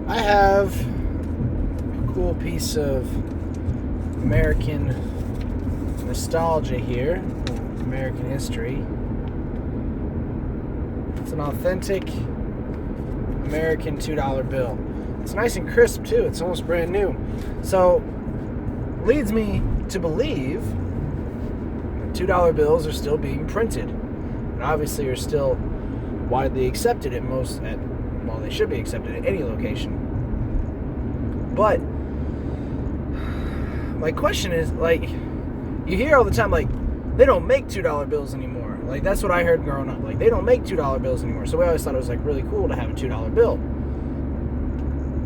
I have a cool piece of American nostalgia here, American history. It's an authentic American $2 bill. It's nice and crisp too. It's almost brand new. So, leads me to believe that $2 bills are still being printed, and obviously are still widely accepted well, they should be accepted at any location. But my question is, like, you hear all the time, like, they don't make $2 bills anymore. Like, that's what I heard growing up. Like, they don't make $2 bills anymore. So we always thought it was, like, really cool to have a $2 bill.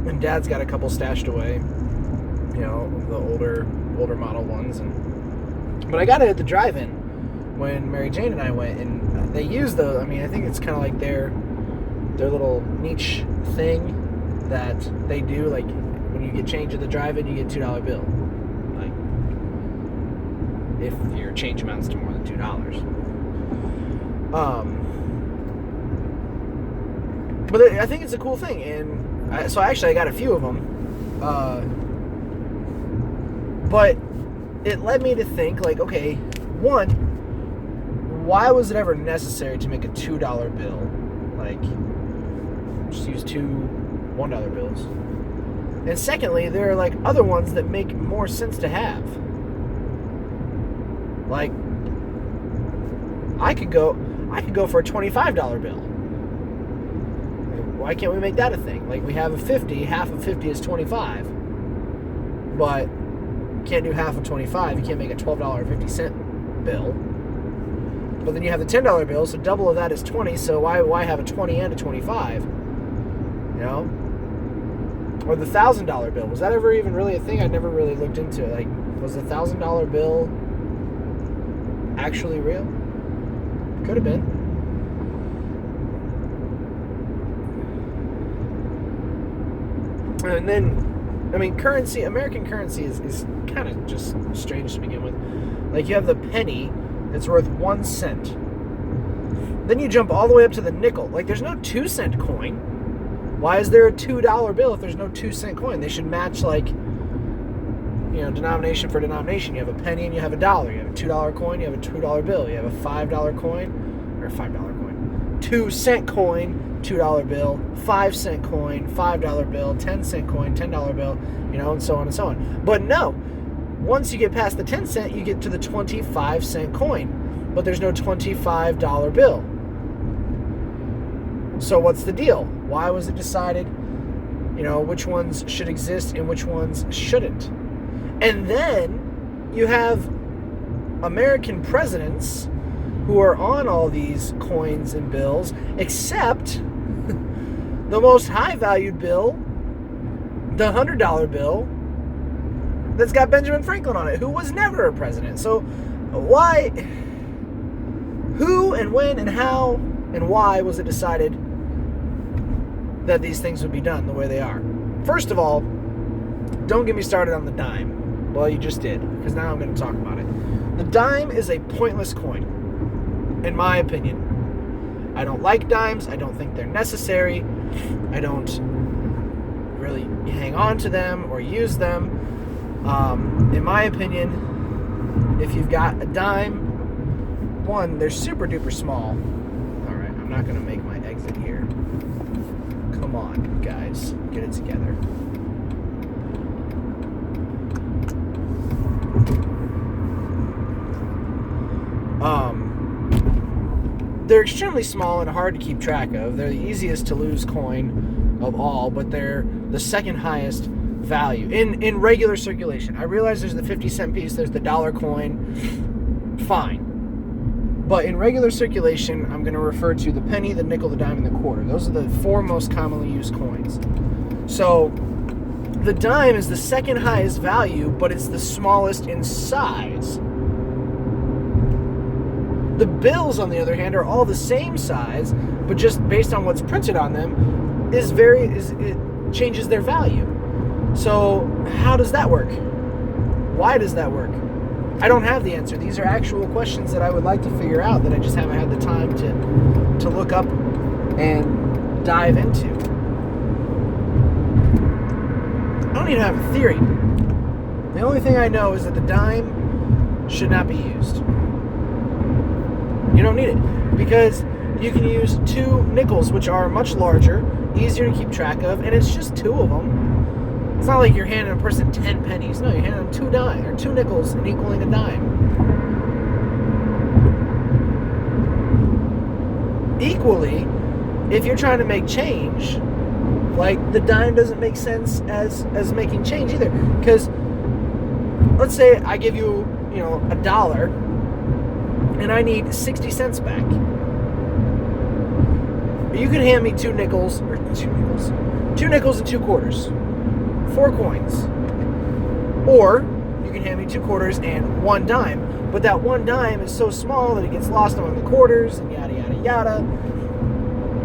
And Dad's got a couple stashed away, you know, the older model ones. But I got it at the drive-in when Mary Jane and I went, and they use those. I mean, I think it's kind of like their little niche thing that they do. Like, when you get change at the drive-in, you get a $2 bill. Like, if your change amounts to more than $2. But I think it's a cool thing, and so actually I got a few of them. But it led me to think, like, okay, one, why was it ever necessary to make a $2 bill? Like, just use two $1 bills. And secondly, there are, like, other ones that make more sense to have. Like, I could go for a $25 bill. Why can't we make that a thing? Like, we have a 50, half of 50 is 25. But you can't do half of 25. You can't make a $12.50 bill. But then you have the $10 bill, so double of that is 20, so why have a 20 and a 25? You know? Or the $1,000 bill. Was that ever even really a thing? I never really looked into it. Like, was the $1,000 bill actually real? Could have been. And then, I mean, American currency is kind of just strange to begin with. Like, you have the penny that's worth 1 cent. Then you jump all the way up to the nickel. Like, there's no 2-cent coin. Why is there a $2 bill if there's no 2-cent coin? They should match, like, you know, denomination for denomination. You have a penny and you have a dollar. You have a $2 coin, you have a $2 bill. You have a $5 coin, or a $5 coin. 2-cent coin, $2 bill, 5-cent coin, $5 bill, 10-cent coin, $10 bill, you know, and so on and so on. But no, once you get past the 10 cent, you get to the 25-cent coin. But there's no $25 bill. So what's the deal? Why was it decided, you know, which ones should exist and which ones shouldn't? And then you have American presidents who are on all these coins and bills, except the most high-valued bill, the $100 bill, that's got Benjamin Franklin on it, who was never a president. So why, who and when and how and why was it decided that these things would be done the way they are? First of all, don't get me started on the dime. Well, you just did, because now I'm going to talk about it. The dime is a pointless coin, in my opinion. I don't like dimes. I don't think they're necessary. I don't really hang on to them or use them. In my opinion, if you've got a dime, one, they're super duper small. Alright, I'm not going to make my exit here. Come on, guys. Get it together. They're extremely small and hard to keep track of. They're the easiest to lose coin of all, but they're the second highest value in regular circulation. I realize there's the 50-cent piece, there's the dollar coin. Fine. But in regular circulation, I'm going to refer to the penny, the nickel, the dime, and the quarter. Those are the 4 most commonly used coins. So the dime is the second highest value, but it's the smallest in size. The bills, on the other hand, are all the same size, but just based on what's printed on them, it changes their value. So how does that work? Why does that work? I don't have the answer. These are actual questions that I would like to figure out that I just haven't had the time to look up and dive into. don't even have a theory. The only thing I know is that the dime should not be used. You don't need it, because you can use 2 nickels, which are much larger, easier to keep track of, and it's just 2 of them. It's not like you're handing a person 10 pennies. No, you're handing them 2 nickels and equaling a dime. Equally, if you're trying to make change, like, the dime doesn't make sense as making change either. Because let's say I give you, $1 and I need 60 cents back. You can hand me 2 nickels and 2 quarters. 4 coins. Or you can hand me 2 quarters and 1 dime. But that 1 dime is so small that it gets lost among the quarters and yada yada yada.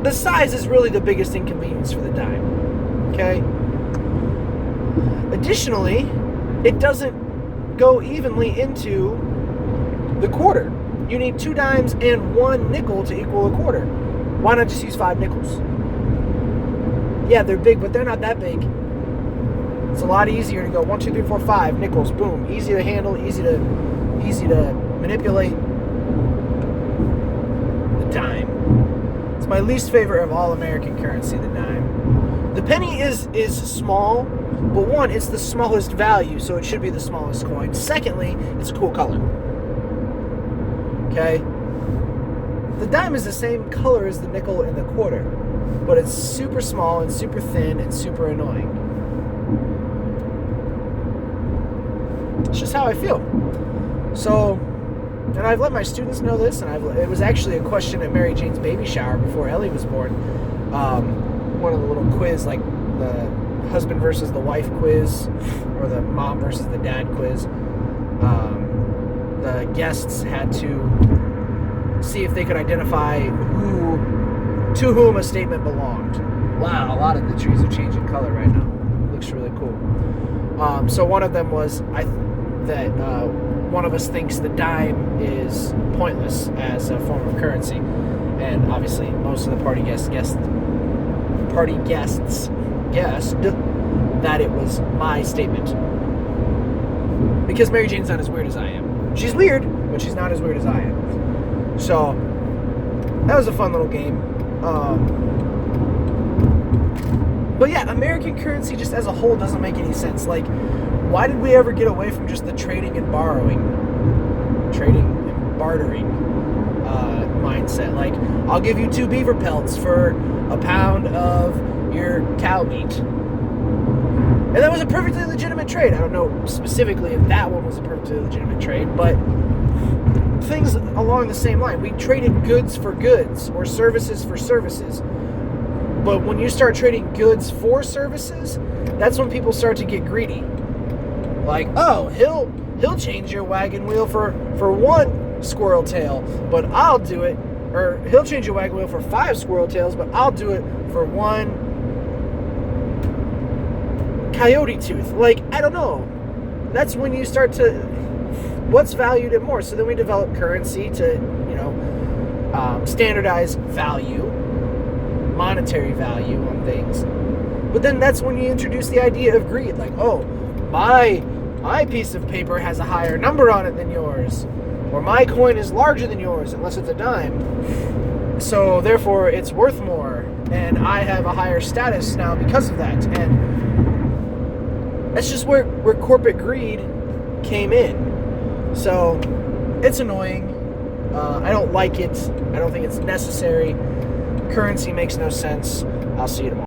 The size is really the biggest inconvenience for the dime. Okay? Additionally, it doesn't go evenly into the quarter. You need 2 dimes and 1 nickel to equal a quarter. Why not just use 5 nickels? Yeah, they're big, but they're not that big. It's a lot easier to go 1, 2, 3, 4, 5 nickels. Boom. Easy to handle, easy to manipulate. The dime. It's my least favorite of all American currency, the dime. The penny is small, but one, it's the smallest value, so it should be the smallest coin. Secondly, it's a cool color. Okay? The dime is the same color as the nickel and the quarter, but it's super small and super thin and super annoying. It's just how I feel. So, and I've let my students know this, and it was actually a question at Mary Jane's baby shower before Ellie was born. One of the little quiz, like the husband versus the wife quiz, or the mom versus the dad quiz. The guests had to see if they could identify to whom a statement belonged. Wow, a lot of the trees are changing color right now. Looks really cool. So one of them was that one of us thinks the dime is pointless as a form of currency, and obviously most of the party guests guessed that it was my statement, because Mary Jane's not as weird as I am. She's weird, but she's not as weird as I am. So that was a fun little game. But yeah, American currency just as a whole doesn't make any sense. Like, why did we ever get away from just the trading and bartering mindset? Like, I'll give you 2 beaver pelts for a pound of your cow meat. And that was a perfectly legitimate trade. I don't know specifically if that one was a perfectly legitimate trade, but things along the same line. We traded goods for goods or services for services. But when you start trading goods for services, that's when people start to get greedy. Like, oh, he'll change your wagon wheel for 1 squirrel tail, but I'll do it. Or he'll change your wagon wheel for 5 squirrel tails, but I'll do it for 1 coyote tooth. Like, I don't know. That's when you start to, what's valued at more? So then we develop currency to, standardize value, monetary value on things. But then that's when you introduce the idea of greed. Like, oh, my piece of paper has a higher number on it than yours, or my coin is larger than yours, unless it's a dime. So therefore, it's worth more, and I have a higher status now because of that. And that's just where corporate greed came in. So it's annoying. I don't like it. I don't think it's necessary. Currency makes no sense. I'll see you tomorrow.